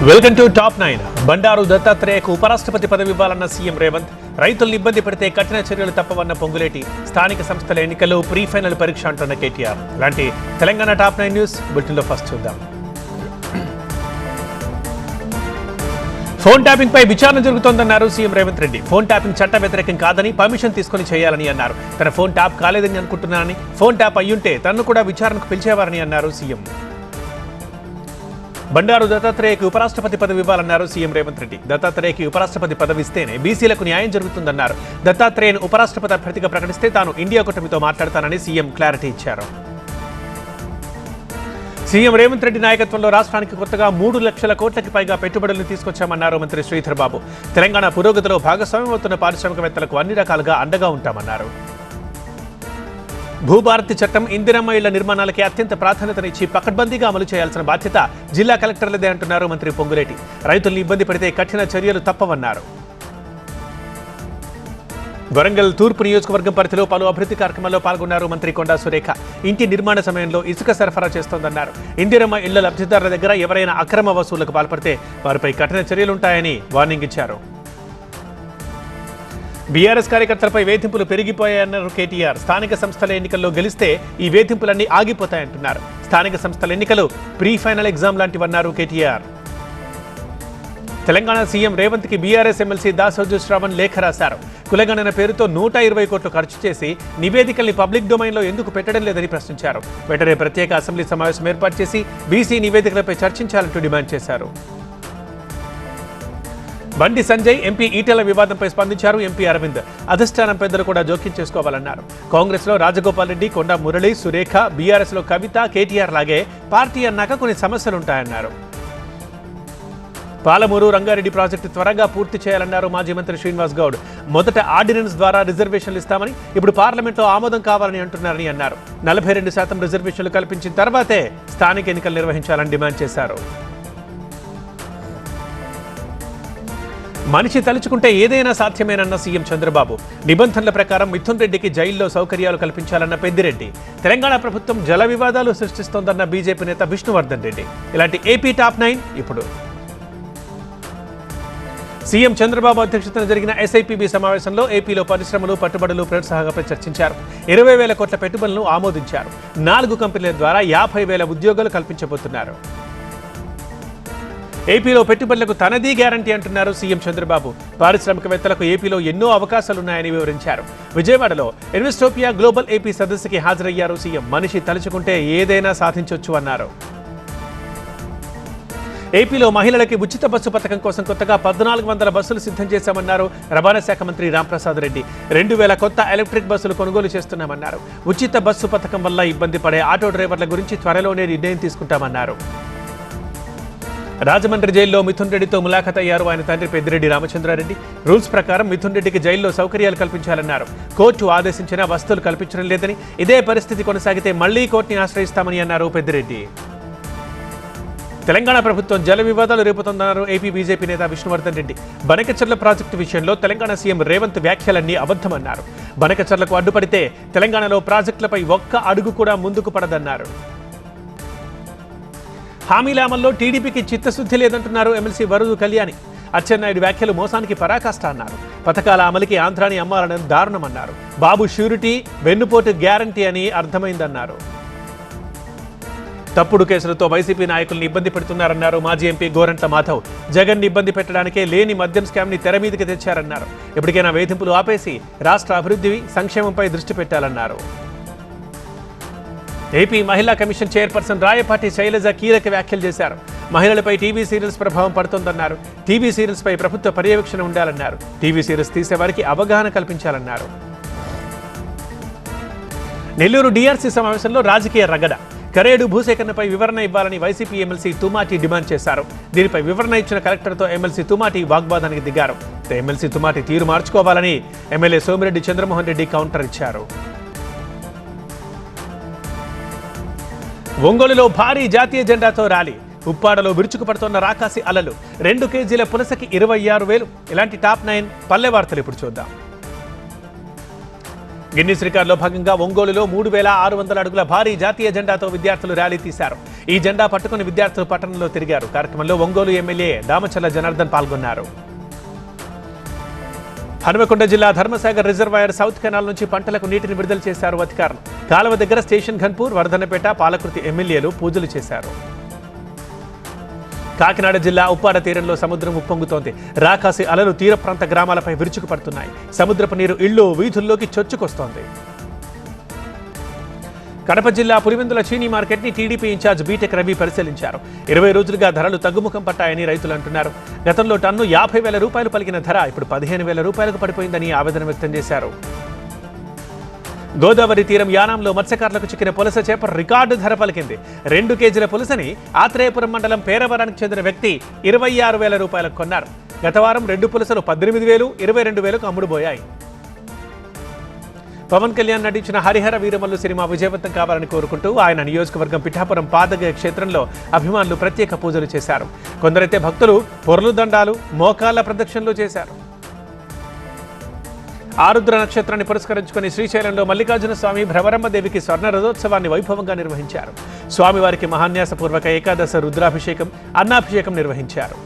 Welcome to top 9. Bandaru దత్తాత్రేయకు ఉపరాష్ట్రపతి పదవి ఇవ్వాలన్న సీఎం రేవంత్, రైతులను ఇబ్బంది పెడితే కఠిన చర్యలు తప్పవన్న పొంగులేటి, స్థానిక సంస్థల ఎన్నికల్లో ప్రీ ఫైనల్ పరీక్ష అంటున్న కేటీఆర్. ఇలాంటి తెలంగాణ టాప్ 9 న్యూస్ బులెటిన్లో ఫస్ట్ చూద్దాం. ఫోన్ ట్యాపింగ్ పై విచారణ జరుగుతోందన్నారు CM Revanth Reddy. Phone tapping చట్ట వ్యతిరేకం కాదని, పర్మిషన్ తీసుకుని చేయాలని అన్నారు. తన ఫోన్ ట్యాప్ కాలేదని అనుకుంటున్నానని, ఫోన్ ట్యాప్ అయ్యుంటే తనను కూడా విచారణకు పిలిచేవారని అన్నారు సీఎం. బండారు దత్తాత్రేయకు ఉపరాష్ట్రపతి పదవి ఇవ్వాలన్నారు సీఎం రేవంత్ రెడ్డి. దత్తాత్రేయకి ఉపరాష్ట్రపతి పదవి ఇస్తేనే బీసీలకు న్యాయం జరుగుతుందన్నారు. దత్తాత్రేయను ఉపరాష్ట్రపతి అభ్యర్థిగా ప్రకటిస్తే తాను ఇండియా కూటమితో మాట్లాడతానని సీఎం క్లారిటీ ఇచ్చారు. సీఎం రేవంత్ రెడ్డి నాయకత్వంలో రాష్ట్రానికి కొత్తగా 3 లక్షల కోట్లకి పైగా పెట్టుబడులను తీసుకొచ్చామన్నారు మంత్రి శ్రీధర్ బాబు. తెలంగాణ పురోగతిలో భాగస్వామ్యం అవుతున్న పారిశ్రామికవేత్తలకు అన్ని రకాలుగా అండగా ఉంటామన్నారు. భూభారతి చట్టం, ఇందిరమ్మ ఇళ్ల నిర్మాణాలకి అత్యంత ప్రాధాన్యతనిచ్చి పకడ్బందీగా అమలు చేయాల్సిన బాధ్యత జిల్లా కలెక్టర్లదే అంటున్నారు మంత్రి పొంగులేటి. రైతుల్ని ఇబ్బంది పెడితే కఠిన చర్యలు తప్పవన్నారు. వరంగల్ తూర్పు నియోజకవర్గం పరిధిలో పలు అభివృద్ధి కార్యక్రమాల్లో పాల్గొన్నారు మంత్రి కొండా సురేఖ. ఇంటి నిర్మాణ సమయంలో ఇసుక సరఫరా చేస్తోందన్నారు. ఇందిరమ్మ ఇళ్ల లబ్ధిదారుల దగ్గర ఎవరైనా అక్రమ వసూళ్లకు పాల్పడితే వారిపై కఠిన చర్యలుంటాయని వార్నింగ్ ఇచ్చారు. బీఆర్ఎస్ కార్యకర్తలపై వేధింపులు పెరిగిపోయాయన్నారు కేటీఆర్. స్థానిక సంస్థల ఎన్నికల్లో గెలిస్తే ఈ వేధింపులన్నీ ఆగిపోతాయంటున్నారు. స్థానిక సంస్థల ఎన్నికలు ప్రీ ఫైనల్ ఎగ్జామ్ లాంటివన్నారు కేటీఆర్. తెలంగాణ సీఎం రేవంత్ కి బీఆర్ఎస్ ఎమ్మెల్సీ దాసోజు శ్రవణ్ లేఖ రాశారు. కులగణన పేరుతో 120 కోట్లు ఖర్చు చేసి నివేదికల్ని పబ్లిక్ డొమైన్లో ఎందుకు పెట్టడం లేదని ప్రశ్నించారు. వెంటనే ప్రత్యేక అసెంబ్లీ సమావేశం ఏర్పాటు చేసి బీసీ నివేదికలపై చర్చించాలంటూ డిమాండ్ చేశారు. బండి సంజయ్, ఎంపీ ఈటెల వివాదంపై స్పందించారు ఎంపీ అరవింద్. అధిష్టానం పెద్దలు కూడా జోక్యం చేసుకోవాలన్నారు. కాంగ్రెస్లో రాజగోపాల్ రెడ్డి, కొండా మురళి, సురేఖ, బీఆర్ఎస్లో కవిత, కేటీఆర్ లాగే పార్టీ అన్నాక కొన్ని సమస్యలుంటాయన్నారు. పాలమూరు రంగారెడ్డి ప్రాజెక్టు త్వరగా పూర్తి చేయాలన్నారు మాజీ మంత్రి శ్రీనివాస్ గౌడ్. మొదట ఆర్డినెన్స్ ద్వారా రిజర్వేషన్లు ఇస్తామని, ఇప్పుడు పార్లమెంట్లో ఆమోదం కావాలని అంటున్నారని అన్నారు. 42% రిజర్వేషన్లు కల్పించిన తర్వాతే స్థానిక ఎన్నికలు నిర్వహించాలని డిమాండ్ చేశారు. మనిషి తలుచుకుంటే ఏదైనా సాధ్యమేనన్న సీఎం చంద్రబాబు. నిబంధనల ప్రకారం మిథున్ రెడ్డికి జైల్లో సౌకర్యాలు కల్పించాలన్న పెద్దిరెడ్డి. తెలంగాణ ప్రభుత్వం జల వివాదాలు సృష్టిస్తోందన్న బీజేపీ నేత విష్ణువర్ధన్ రెడ్డి. ఇలాంటి ఏపీ టాప్ 9 ఇప్పుడు. సీఎం చంద్రబాబు అధ్యక్షతన జరిగిన ఎస్ఐపిబి సమావేశంలో ఏపీలో పరిశ్రమలు, పట్టుబడులు ప్రోత్సాహంపై చర్చించారు. 20,000 కోట్ల పెట్టుబడులను ఆమోదించారు. 4 కంపెనీల ద్వారా 50,000 ఉద్యోగాలు కల్పించబోతున్నారు. ఏపీలో పెట్టుబడులకు తనదీ గ్యారంటీ అంటున్నారు సీఎం చంద్రబాబు. పారిశ్రామికవేత్తలకు ఏపీలో ఎన్నో అవకాశాలున్నాయని వివరించారు. విజయవాడలో ఇన్వెస్టోపియా గ్లోబల్ ఏపీ సదస్సుకి హాజరయ్యారు సీఎం. మనిషి తలుచుకుంటే ఏదైనా సాధించొచ్చు అన్నారు. ఏపీలో మహిళలకి ఉచిత బస్సు పథకం కోసం కొత్తగా 1,400 బస్సులు సిద్ధం చేశామన్నారు రవాణా శాఖ మంత్రి రాంప్రసాద్ రెడ్డి. 2,000 కొత్త ఎలక్ట్రిక్ బస్సులు కొనుగోలు చేస్తున్నామన్నారు. ఉచిత బస్సు పథకం వల్ల ఇబ్బంది పడే ఆటో డ్రైవర్ల గురించి త్వరలోనే నిర్ణయం తీసుకుంటామన్నారు. రాజమండ్రి జైల్లో మిథున్ రెడ్డితో ములాఖత్ అయ్యారు ఆయన తండ్రి పెద్దిరెడ్డి రామచంద్రారెడ్డి. రూల్స్ ప్రకారం మిథున్ రెడ్డికి జైల్లో సౌకర్యాలు కల్పించాలన్నారు. కోర్టు ఆదేశించిన వసతులు కల్పించడం లేదని, ఇదే పరిస్థితి కొనసాగితే మళ్లీ కోర్టుని ఆశ్రయిస్తామని అన్నారు పెద్దిరెడ్డి. తెలంగాణ ప్రభుత్వం జల వివాదాలు రేపుతోందన్నారు ఏపీ బీజేపీ నేత విష్ణువర్ధన్ రెడ్డి. బనకచర్ల ప్రాజెక్టు విషయంలో తెలంగాణ సీఎం రేవంత్ వ్యాఖ్యలన్నీ అబద్ధమన్నారు. బనకచర్లకు అడ్డుపడితే తెలంగాణలో ప్రాజెక్టులపై ఒక్క అడుగు కూడా ముందుకు పడదన్నారు. హామీల అమల్లో టీడీపీకి చిత్తశుద్ధి లేదంటున్నారు ఎమ్మెల్సీ వరదు కళ్యాణి. అచ్చెన్నాయుడు వ్యాఖ్యలు మోసానికి పరాకాష్ట అన్నారు. పథకాల అమలుకి ఆంధ్రాని అమ్మాలనే దారుణమన్నారు. బాబు ష్యూరిటీ, వెన్నుపోటు గ్యారంటీ అని అర్థమైందన్నారు. తప్పుడు కేసులతో వైసీపీ నాయకుల్ని ఇబ్బంది పెడుతున్నారన్నారు మాజీ ఎంపీ గోరంట్ల మాధవ్. జగన్ ఇబ్బంది పెట్టడానికే లేని మద్యం స్కామ్ ని తెర మీదకి తెచ్చారన్నారు. ఎప్పటికైనా వేధింపులు ఆపేసి రాష్ట్ర అభివృద్ధి, సంక్షేమంపై దృష్టి పెట్టాలన్నారు. ఏపీ మహిళా కమిషన్ చైర్పర్సన్ రాయపాటి శైలజ కీలక వ్యాఖ్యలు చేశారు. మహిళలపై టీవీ సీరియల్స్ ప్రభావం పడుతోందన్నారు. టీవీ సీరియల్స్ పై ప్రభుత్వ పర్యవేక్షణ ఉండాలన్నారు. టీవీ సీరియల్స్ తీసేవారికి అవగాహన కల్పించాలన్నారు. నెల్లూరు డీఆర్సీ సమావేశంలో రాజకీయ రగడ. కరేడు భూసేకరణపై వివరణ ఇవ్వాలని వైసీపీ ఎమ్మెల్సీ తుమాటి డిమాండ్ చేశారు. దీనిపై వివరణ ఇచ్చిన కలెక్టర్తో ఎమ్మెల్సీ తుమాటి వాగ్వాదానికి దిగారు. ఎమ్మెల్సీ తుమాటి తీరు మార్చుకోవాలని ఎమ్మెల్యే సోమిరెడ్డి చంద్రమోహన్ రెడ్డి కౌంటర్ ఇచ్చారు. ఒంగోలులో భారీ జాతీయ జెండాతో ర్యాలీ. ఉప్పాడలో విరుచుకుపడుతున్న రాకాసి అలలు. 2 కేజీల పులసకి 26,000. ఇలాంటి టాప్ 9 పల్లె వార్తలు ఇప్పుడు చూద్దాం. గిన్నిస్ రికార్డులో భాగంగా ఒంగోలులో 3,600 అడుగుల భారీ జాతీయ జెండాతో విద్యార్థులు ర్యాలీ తీశారు. ఈ జెండా పట్టుకుని విద్యార్థులు పట్టణంలో తిరిగారు. కార్యక్రమంలో ఒంగోలు ఎమ్మెల్యే దామచర్ల జనార్దన్ పాల్గొన్నారు. హనుమకొండ జిల్లా ధర్మసాగర్ రిజర్వాయర్ సౌత్ కెనాల్ నుంచి పంటలకు నీటిని విడుదల చేశారు అధికారులు. కాలువ దగ్గర స్టేషన్ ఘన్పూర్, వర్ధన్నపేట, పాలకృతి ఎమ్మెల్యేలు పూజలు చేశారు. కాకినాడ జిల్లా ఉప్పాడ తీరంలో సముద్రం ఉప్పొంగుతోంది. రాకాసి అలలు తీర ప్రాంత గ్రామాలపై విరుచుకుపడుతున్నాయి. సముద్రపు నీరు ఇళ్లు, వీధుల్లోకి చొచ్చుకొస్తోంది. కడప జిల్లా పులివెందుల చీనీ మార్కెట్ ని టీడీపీ ఇన్ఛార్జ్ బీటెక్ రవి పరిశీలించారు. 20 రోజులుగా ధరలు తగ్గుముఖం పట్టాయని రైతులు అంటున్నారు. గతంలో టన్ను 50,000 రూపాయలు పలికిన ధర ఇప్పుడు 15,000 రూపాయలకు పడిపోయిందని ఆవేదన వ్యక్తం చేశారు. గోదావరి తీరం యానాంలో మత్స్యకారులకు చిక్కిన పులస చేప రికార్డు ధర పలికింది. 2 కేజీల పులసని ఆత్రేయపురం మండలం పేరవరానికి చెందిన వ్యక్తి 26,000 రూపాయలకు కొన్నారు. గత వారం 2 పులసలు 18,000, 22,000కు అమ్ముడుపోయాయి. పవన్ కళ్యాణ్ నటించిన హరిహర వీరమల్లు సినిమా విజయవంతం కావాలని కోరుకుంటూ ఆయన నియోజకవర్గం పిఠాపురం పాదగయ క్షేత్రంలో అభిమానులు ప్రత్యేక పూజలు చేశారు. కొందరైతే భక్తులు పొర్లు దండాలు, మోకాళ్ల ప్రదక్షిణలు చేశారు. ఆరుద్ర నక్షత్రాన్ని పురస్కరించుకుని శ్రీశైలంలో మల్లికార్జున స్వామి, భ్రమరమ్మదేవికి స్వర్ణ రథోత్సవాన్ని వైభవంగా నిర్వహించారు. స్వామివారికి మహాన్యాసపూర్వక ఏకాదశ రుద్రాభిషేకం, అన్నాభిషేకం నిర్వహించారు.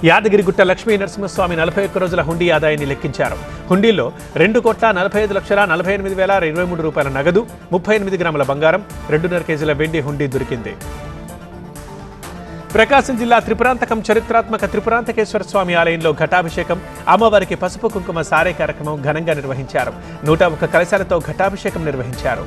యాదగిరిగుట్ట లక్ష్మీ నరసింహస్వామి 41 రోజుల హుండీ ఆదాయాన్ని లెక్కించారు. హుండీలో 2,45,48,023 రూపాయల నగదు, 38 గ్రాముల బంగారం, 2.5 కేజీల వెండి హుండీ దొరికింది. ప్రకాశం జిల్లా త్రిపురాంతకం చరిత్రాత్మక త్రిపురాంతకేశ్వర స్వామి ఆలయంలో ఘటాభిషేకం, అమ్మవారికి పసుపు కుంకుమ సారే కార్యక్రమం ఘనంగా నిర్వహించారు. 101 కలశాలతో ఘటాభిషేకం నిర్వహించారు.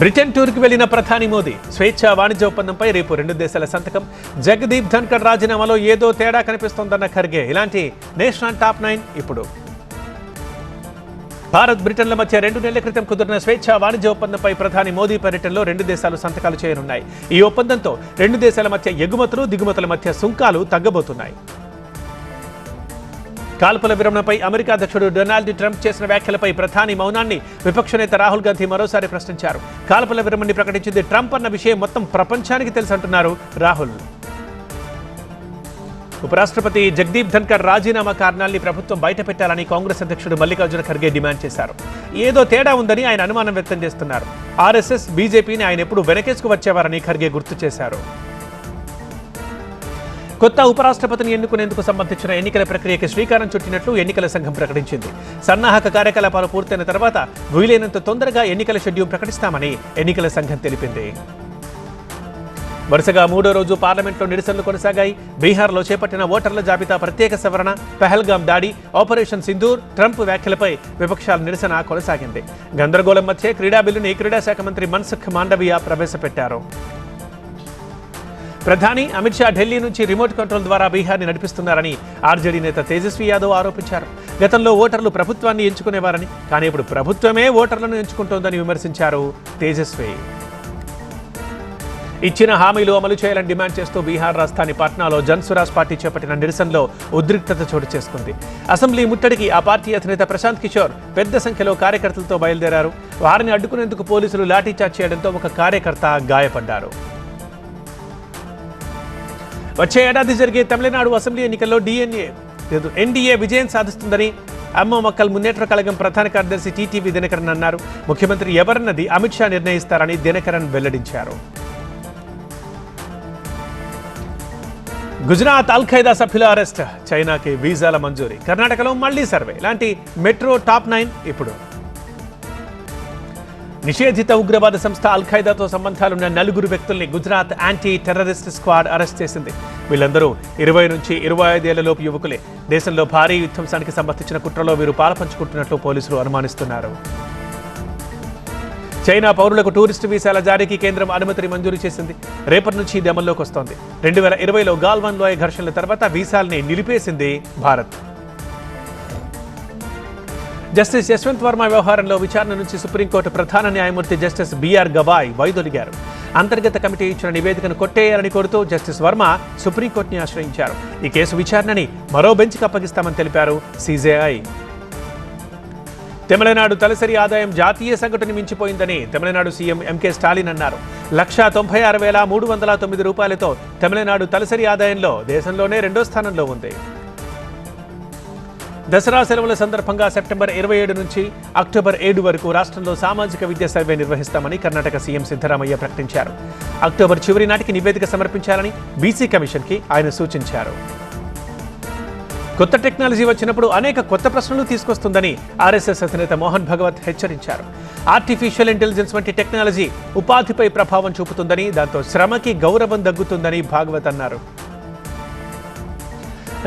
బ్రిటన్ టూర్కి వెళ్లిన ప్రధాని మోదీ స్వేచ్ఛా వాణిజ్య ఒప్పందంపై రేపు 2 దేశాల సంతకం. జగదీప్ ధన్కర్ రాజీనామాలో ఏదో తేడా కనిపిస్తోందన్న ఖర్గే. ఇలాంటి నేషనల్ టాప్ 9 ఇప్పుడు. భారత్ బ్రిటన్ల మధ్య 2 నెలల క్రితం కుదిరిన స్వేచ్ఛా వాణిజ్య ఒప్పందంపై ప్రధాని మోదీ పర్యటనలో 2 దేశాలు సంతకాలు చేయనున్నాయి. ఈ ఒప్పందంతో 2 దేశాల మధ్య ఎగుమతులు, దిగుమతుల మధ్య సుంకాలు తగ్గబోతున్నాయి. కాల్పుల విరమణపై అమెరికా అధ్యక్షుడు డొనాల్డ్ ట్రంప్ చేసిన వ్యాఖ్యలపై ప్రధాని మౌనాన్ని విపక్ష నేత రాహుల్ గాంధీ మరోసారి ప్రశ్నించారు. కాల్పుల విరమణని ప్రకటించింది ట్రంప్ అన్న విషయం మొత్తం ప్రపంచానికి తెలుసంటున్నారు రాహుల్. ఉపరాష్ట్రపతి జగదీప్ ధన్కర్ రాజీనామా కారణాన్ని ప్రభుత్వం బయటపెట్టాలని కాంగ్రెస్ అధ్యక్షుడు మల్లికార్జున ఖర్గే డిమాండ్ చేశారు. ఏదో తేడా ఉందని ఆయన అనుమానం వ్యక్తం చేస్తున్నారు. ఆర్ఎస్ఎస్, బీజేపీని ఆయన ఎప్పుడు వెనకేసుకు వచ్చేవారని ఖర్గే గుర్తు చేశారు. కొత్త ఉపరాష్ట్రపతిని ఎన్నుకునేందుకు సంబంధించిన ఎన్నికల ప్రక్రియకి శ్రీకారం చుట్టినట్లు ఎన్నికల సంఘం ప్రకటించింది. సన్నాహక కార్యకలాపాలు పూర్తయిన తర్వాత వీలైనంత తొందరగా ఎన్నికల షెడ్యూల్ ప్రకటిస్తామని ఎన్నికల సంఘం తెలిపింది. వరుసగా 3వ రోజు పార్లమెంట్లో నిరసనలు కొనసాగాయి. బీహార్లో చేపట్టిన ఓటర్ల జాబితా ప్రత్యేక సవరణ, పహల్గాం దాడి, ఆపరేషన్ సింధూర్, ట్రంప్ వ్యాఖ్యలపై విపక్షాల నిరసన కొనసాగింది. గందరగోళం మధ్య క్రీడా బిల్లుని క్రీడా శాఖ మంత్రి మన్సుఖ్ మాండవీయ ప్రవేశపెట్టారు. ప్రధాని అమిత్ షా ఢిల్లీ నుంచి రిమోట్ కంట్రోల్ ద్వారా బీహార్ని నడిపిస్తున్నారని ఆర్జేడీ నేత తేజస్వి యాదవ్ ఆరోపించారు. గతంలో ఓటర్లు ప్రభుత్వాన్ని ఎంచుకునేవారని, కానీ ఇప్పుడు ప్రభుత్వమే ఓటర్లను ఎంచుకుంటోందని విమర్శించారు తేజస్వి. ఇచ్చిన హామీలు అమలు చేయాలని డిమాండ్ చేస్తూ బీహార్ రాజధాని పాట్నాలో జన్సురాజ్ పార్టీ చేపట్టిన నిరసనలో ఉద్రిక్తత చోటు చేసుకుంది. అసెంబ్లీ ముట్టడికి ఆ పార్టీ అధినేత ప్రశాంత్ కిషోర్ పెద్ద సంఖ్యలో కార్యకర్తలతో బయలుదేరారు. వారిని అడ్డుకునేందుకు పోలీసులు లాఠీచార్జ్ చేయడంతో ఒక కార్యకర్త గాయపడ్డారు. వచ్చే ఏడాది జరిగే తమిళనాడు అసెంబ్లీ ఎన్నికల్లో ఎన్డీఏ విజయం సాధిస్తుందని అమ్మ మక్కల్ మున్నేట్ర కళగం ప్రధాన కార్యదర్శి టీటీవీ దినకరన్ అన్నారు. ముఖ్యమంత్రి ఎవరన్నది అమిత్ షా నిర్ణయిస్తారని దినకరన్ వెల్లడించారు. గుజరాత్ అల్-ఖైదా సభ్యుల అరెస్ట్, చైనాకి వీసాల మంజూరీ, కర్ణాటకలో మళ్లీ సర్వే. ఇలాంటి మెట్రో టాప్ 9 ఇప్పుడు. నిషేధిత ఉగ్రవాద సంస్థ అల్-ఖైదాతో సంబంధాలున్న 4 వ్యక్తుల్ని Gujarat anti terrorist squad arrest చేసింది. వీళ్ళందరూ 20 నుంచి 25 ఏళ్లలోపు యువకులే. దేశంలో భారీ విధ్వంసానికి సంబంధించిన కుట్రలో వీరు పాల్పంచుకుంటున్నట్లు పోలీసులు అనుమానిస్తున్నారు. చైనా పౌరులకు టూరిస్టు వీసాల జారీకి కేంద్రం అనుమతిని మంజూరు చేసింది. రేపటి నుంచి ఇది అమల్లోకి వస్తోంది. 2020లో గాల్వాన్ లోయ ఘర్షణల తర్వాత వీసాల్ని నిలిపేసింది భారత్. జస్టిస్ యశ్వంత్ వర్మ వ్యవహారంలో విచారణ నుంచి సుప్రీంకోర్టు ప్రధాన న్యాయమూర్తి జస్టిస్ బిఆర్ గవాయ్ వైదొలిగారు. అంతర్గత కమిటీ ఇచ్చిన నివేదికను కొట్టేయాలని కోరుతూ జస్టిస్ వర్మ సుప్రీంకోర్టుని ఆశ్రయించారు. ఈ కేసు విచారణని మరో బెంచ్కి అప్పగిస్తామని తెలిపారు సిజేఐ. తమిళనాడు తలసరి ఆదాయం జాతీయ సగటుని మించిపోయిందని తమిళనాడు సీఎం ఎంకే స్టాలిన్ అన్నారు. 196,309 రూపాయలతో తమిళనాడు తలసరి ఆదాయంలో దేశంలోనే 2వ స్థానంలో ఉంది. దసరా సెలవుల సందర్భంగా సెప్టెంబర్ 27 నుంచి అక్టోబర్ 7 వరకు రాష్ట్రంలో సామాజిక విద్యా సర్వే నిర్వహిస్తామని కర్ణాటక సీఎం సిద్ధరామయ్య ప్రకటించారు. అక్టోబర్ చివరి నాటికి నివేదిక సమర్పించాలని బీసీ కమిషన్కి ఆయన సూచించారు. కొత్త టెక్నాలజీ వచ్చినప్పుడు అనేక కొత్త ప్రశ్నలు తీసుకొస్తుందని ఆర్ఎస్ఎస్ అధినేత మోహన్ భగవత్ హెచ్చరించారు. ఆర్టిఫిషియల్ ఇంటెలిజెన్స్ వంటి టెక్నాలజీ ఉపాధిపై ప్రభావం చూపుతుందని, దాంతో శ్రమకి గౌరవం దగ్గుతుందని భాగవత్ అన్నారు.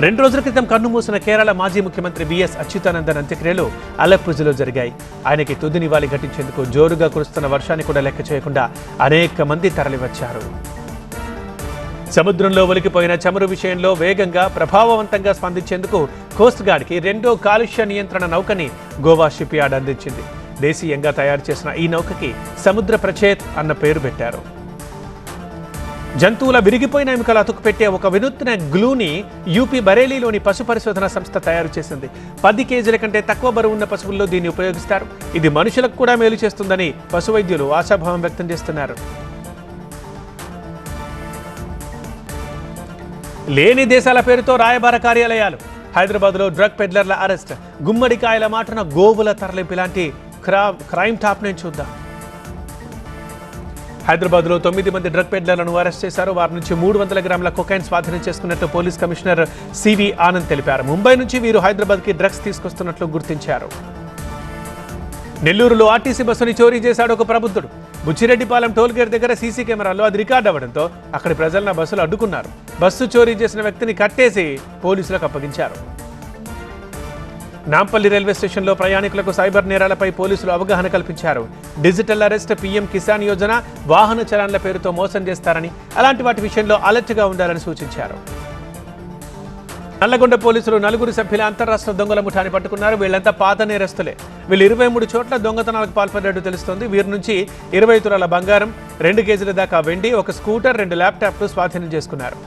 2 రోజుల క్రితం కన్నుమూసిన కేరళ మాజీ ముఖ్యమంత్రి విఎస్ అచ్యుతానందన్ అంత్యక్రియలు అలప్పుజలో జరిగాయి. ఆయనకి తుది నివాళి ఘటించేందుకు జోరుగా కురుస్తున్న వర్షాన్ని కూడా లెక్క చేయకుండా అనేక మంది తరలివచ్చారు. సముద్రంలో ఒలికిపోయిన చమురు విషయంలో వేగంగా ప్రభావవంతంగా స్పందించేందుకు కోస్ట్ గార్డ్కి 2వ కాలుష్య నియంత్రణ నౌకని గోవా షిప్ యార్డ్ అందించింది. దేశీయంగా తయారు చేసిన ఈ నౌకకి సముద్ర ప్రచేత్ అన్న పేరు పెట్టారు. జంతువుల విరిగిపోయిన ఎముకలు అతుకుపెట్టే ఒక వినూత్న గ్లూని యూపీ బరేలీలోని పశు పరిశోధన సంస్థ తయారు చేసింది. 10 కేజీల కంటే తక్కువ బరువు ఉన్న పశువుల్లో దీన్ని ఉపయోగిస్తారు. ఇది మనుషులకు కూడా మేలు చేస్తుందని పశు వైద్యులు ఆశాభావం వ్యక్తం చేస్తున్నారు. లేని దేశాల పేరుతో రాయబార కార్యాలయాలు. హైదరాబాద్లో డ్రగ్ పెడ్లర్ల అరెస్ట్, గుమ్మడికాయల మాటన గోవుల తరలింపు ఇలాంటి క్రైమ్ టాప్ నేను చూద్దాం. హైదరాబాద్లో 9 మంది డ్రగ్ పెడ్లర్లను అరెస్ట్ చేశారు. వారి నుంచి 300 గ్రాముల కొకైన్ స్వాధీనం చేసుకున్నట్లు పోలీస్ కమిషనర్ సివి ఆనంద్ తెలిపారు. ముంబై నుంచి వీరు హైదరాబాద్కి డ్రగ్స్ తీసుకొస్తున్నట్లు గుర్తించారు. నెల్లూరులో ఆర్టీసీ బస్సుని చోరీ చేశాడు ఒక ప్రబుద్ధుడు. బుచ్చిరెడ్డిపాలెం టోల్గేట్ దగ్గర సీసీ కెమెరాల్లో అది రికార్డ్ అవ్వడంతో అక్కడి ప్రజలను బస్సులు అడ్డుకున్నారు. బస్సు చోరీ చేసిన వ్యక్తిని కట్టేసి పోలీసులకు అప్పగించారు. నాంపల్లి రైల్వే స్టేషన్లో ప్రయాణికులకు సైబర్ నేరాలపై పోలీసులు అవగాహన కల్పించారు. Digital arrest, PM Kisan Yojana, వాహన చలాన్ల పేరుతో మోసం చేస్తారని, అలాంటి వాటి విషయంలో అలర్ట్గా ఉండాలని సూచించారు. నల్లగొండ పోలీసులు 4 సభ్యుల అంతర్రాష్ట్ర దొంగల ముఠాని పట్టుకున్నారు. వీళ్ళంతా పాత నేరస్తులే. వీళ్ళు 23 చోట్ల దొంగతనాలకు పాల్పడినట్టు తెలుస్తోంది. వీరి నుంచి 20 తులాల బంగారం, 2 కేజీల దాకా వెండి, ఒక స్కూటర్, 2 ల్యాప్టాప్లు స్వాధీనం చేసుకున్నారు.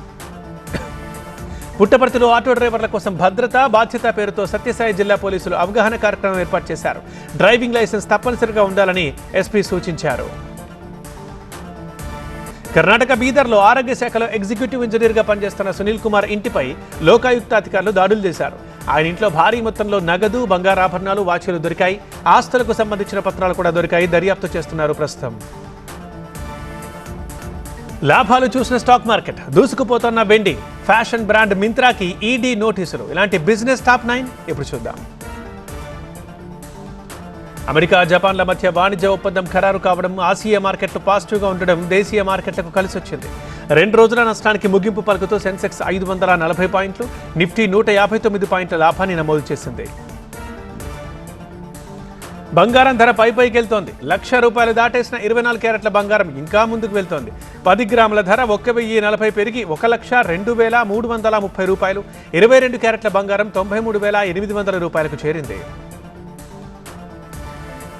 పుట్టపర్తిలో ఆటో డ్రైవర్ల కోసం భద్రత, బాధ్యత పేరుతో సత్యసాయి జిల్లా పోలీసులు అవగాహన కార్యక్రమం ఏర్పాటు చేశారు. డ్రైవింగ్ లైసెన్స్ తప్పనిసరిగా ఉండాలని ఎస్పీ సూచించారు. కర్ణాటక బీదర్లో ఆరోగ్య శాఖలో ఎగ్జిక్యూటివ్ ఇంజనీర్గా పనిచేస్తున్న సునీల్ కుమార్ ఇంటిపై లోకాయుక్త అధికారులు దాడులు చేశారు. ఆయన ఇంట్లో భారీ మొత్తంలో నగదు, బంగారాభరణాలు, వాచీలు దొరికాయి. ఆస్తులకు సంబంధించిన పత్రాలు కూడా దొరికాయి. దర్యాప్తు చేస్తున్నారు ప్రస్తుతం. లాభాలు చూసిన స్టాక్ మార్కెట్, దూసుకుపోతున్న వెండి, ఫ్యాషన్ బ్రాండ్ మింత్రాకి ఈడీ నోటీసులు. ఇలాంటి బిజినెస్ టాప్ 9 ఇప్పుడు చూద్దాం. అమెరికా, జపాన్ల మధ్య వాణిజ్య ఒప్పందం ఖరారు కావడం, ఆసియా మార్కెట్లు పాజిటివ్గా ఉండడం దేశీయ మార్కెట్లకు కలిసి వచ్చింది. 2 రోజుల నష్టానికి ముగింపు పలుకుతూ సెన్సెక్స్ 540 పాయింట్లు, నిఫ్టీ 159 పాయింట్ల లాభాన్ని నమోదు చేసింది. బంగారం ధర పైకి వెళ్తోంది. ₹1,00,000 దాటేసిన 24 క్యారెట్ల బంగారం ఇంకా ముందుకు వెళ్తోంది. 10 గ్రాముల ధర 1,040 పెరిగి ₹1,02,330. 22 క్యారెట్ల బంగారం ₹93,800 చేరింది.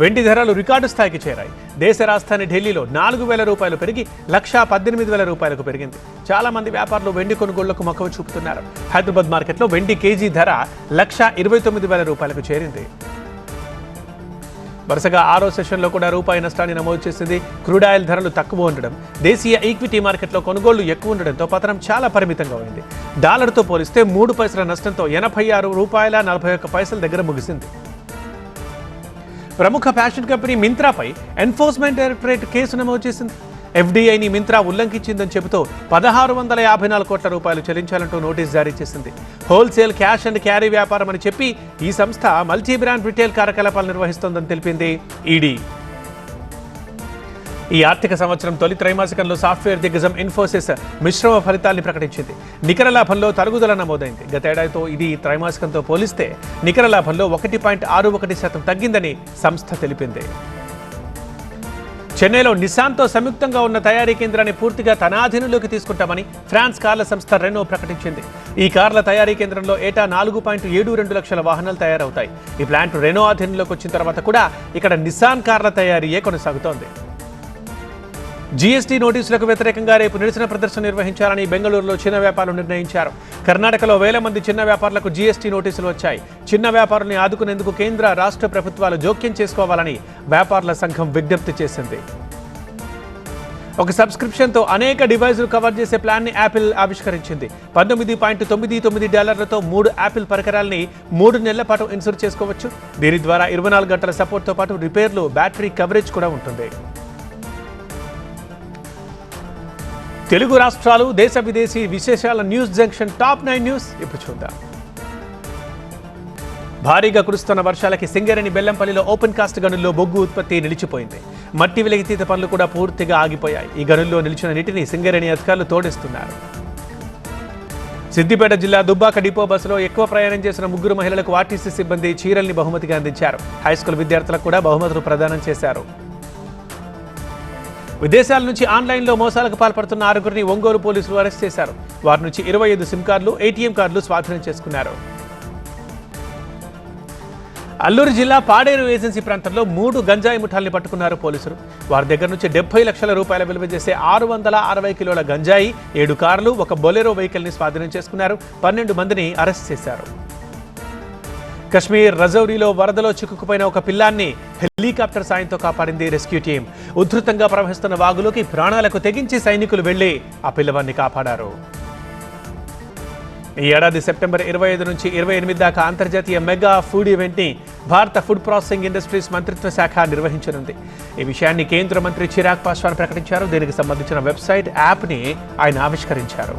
వెండి ధరలు రికార్డు స్థాయికి చేరాయి. దేశ రాజధాని ఢిల్లీలో ₹4,000 పెరిగి ₹18,000 పెరిగింది. చాలా మంది వ్యాపారులు వెండి కొనుగోళ్లకు మక్కువ చూపుతున్నారు. హైదరాబాద్ మార్కెట్లో వెండి కేజీ ధర ₹1,29,000 చేరింది. వరుసగా 6వ సెషన్లో కూడా రూపాయి నష్టాన్ని నమోదు చేసింది. క్రూడ్ ఆయిల్ ధరలు తక్కువ ఉండడం, దేశీయ ఈక్విటీ మార్కెట్లో కొనుగోళ్లు ఎక్కువ ఉండడంతో పతనం చాలా పరిమితంగా ఉంది. డాలర్తో పోలిస్తే 3 పైసల నష్టంతో ₹86.41 దగ్గర ముగిసింది. ప్రముఖ ఫ్యాషన్ కంపెనీ మింత్రాపై ఎన్ఫోర్స్మెంట్ డైరెక్టరేట్ కేసు నమోదు చేసింది. ఎఫ్డీఐని మింత్రా ఉల్లంఘించిందని చెబుతూ ₹1,654 కోట్ల చెల్లించాలంటూ నోటీస్ జారీ చేసింది. హోల్సేల్ క్యాష్ అండ్ క్యారీ వ్యాపారం అని చెప్పి ఈ సంస్థ మల్టీ బ్రాండ్ రిటైల్ కార్యకలాపాలు నిర్వహిస్తోందని తెలిపింది ఈడీ. ఈ ఆర్థిక సంవత్సరం తొలి త్రైమాసికంలో సాఫ్ట్వేర్ దిగ్గజం ఇన్ఫోసిస్ మిశ్రమ ఫలితాల్ని ప్రకటించింది. నికర లాభంలో తరుగుదల నమోదైంది. గతేడాదితో ఇది త్రైమాసికంతో పోలిస్తే నికర లాభంలో 1.61% తగ్గిందని సంస్థ తెలిపింది. చెన్నైలో నిసాన్తో సంయుక్తంగా ఉన్న తయారీ కేంద్రాన్ని పూర్తిగా తన ఆధీనంలోకి తీసుకుంటామని ఫ్రాన్స్ కార్ల సంస్థ రెనో ప్రకటించింది. ఈ కార్ల తయారీ కేంద్రంలో ఏటా 4.72 లక్షల వాహనాలు తయారవుతాయి. ఈ ప్లాంట్ రెనో ఆధీనంలోకి వచ్చిన తర్వాత కూడా ఇక్కడ నిసాన్ కార్ల తయారీయే కొనసాగుతోంది. జీఎస్టీ నోటీసులకు వ్యతిరేకంగా రేపు నిరసన ప్రదర్శన నిర్వహించాలని బెంగళూరులో చిన్న వ్యాపారులు నిర్ణయించారు. కర్ణాటకలో వేల మంది చిన్న వ్యాపారులకు జీఎస్టీ నోటీసులు వచ్చాయి. చిన్న వ్యాపారుల్ని ఆదుకునేందుకు కేంద్ర, రాష్ట్ర ప్రభుత్వాలు జోక్యం చేసుకోవాలని వ్యాపారుల సంఘం విజ్ఞప్తి చేసింది. ఒక సబ్స్క్రిప్షన్తో అనేక డివైజులు కవర్ చేసే ప్లాన్ని యాపిల్ ఆవిష్కరించింది. $19.99తో 3 యాపిల్ పరికరాల్ని 3 నెలల పాటు ఇన్స్టాల్ చేసుకోవచ్చు. దీని ద్వారా 24 గంటల సపోర్ట్తో పాటు రిపేర్లు, బ్యాటరీ కవరేజ్ కూడా ఉంటుంది. తెలుగు రాష్ట్రాలు, దేశ విదేశీ విశేషాల న్యూస్ జంక్షన్ టాప్ 9 న్యూస్ ఇప్పుడు చూద్దాం. భారీగా కురుస్తున్న వర్షాలకి సింగరేణి బెల్లంపల్లిలో ఓపెన్ కాస్ట్ గనుల్లో బొగ్గు ఉత్పత్తి నిలిచిపోయింది. మట్టి వెలికితీత పనులు కూడా పూర్తిగా ఆగిపోయాయి. ఈ గనుల్లో నిలిచిన నీటిని సింగరేణి అధికారులు తోడిస్తున్నారు. సిద్దిపేట జిల్లా దుబ్బాక డిపో బస్సులో ఎక్కువ ప్రయాణం చేసిన 3 మహిళలకు ఆర్టీసీ సిబ్బంది చీరల్ని బహుమతిగా అందించారు. హైస్కూల్ విద్యార్థులకు కూడా బహుమతులు ప్రదానం చేశారు. విదేశాల నుంచి ఆన్లైన్లో మోసాలకు పాల్పడుతున్న 6గురిని ఒంగోలు పోలీసులు అరెస్ట్ చేశారు. వారి నుంచి 25 సిమ్ కార్డులు, ATM కార్డులు స్వాధీనం చేసుకున్నారు. అల్లూరు జిల్లా పాడేరు ఏజెన్సీ ప్రాంతంలో 3 గంజాయి ముఠాల్ని పట్టుకున్నారు పోలీసులు. వారి దగ్గర నుంచి 70 లక్షల రూపాయల విలువ చేసే 660 కిలోల గంజాయి, 7 కార్లు, ఒక బొలెరో వెహికల్ని స్వాధీనం చేసుకున్నారు. 12 మందిని అరెస్ట్ చేశారు. కశ్మీర్ రజౌరీలో వరదలో చిక్కుకుపోయిన ఒక పిల్లాన్ని హెలికాప్టర్ సాయంతో కాపాడింది రెస్క్యూ టీం. ఉధృతంగా ప్రవహిస్తున్న వాగులోకి ప్రాణాలకు తెగించి సైనికులు వెళ్లి ఆ పిల్లవాన్ని కాపాడారు. ఈ ఏడాది సెప్టెంబర్ 25 నుంచి 28 దాకా అంతర్జాతీయ మెగా ఫుడ్ ఈవెంట్ని భారత ఫుడ్ ప్రాసెసింగ్ ఇండస్ట్రీస్ మంత్రిత్వ శాఖ నిర్వహించనుంది. ఈ విషయాన్ని కేంద్ర మంత్రి చిరాగ్ పాస్వాన్ ప్రకటించారు. దీనికి సంబంధించిన వెబ్సైట్, యాప్ని ఆయన ఆవిష్కరించారు.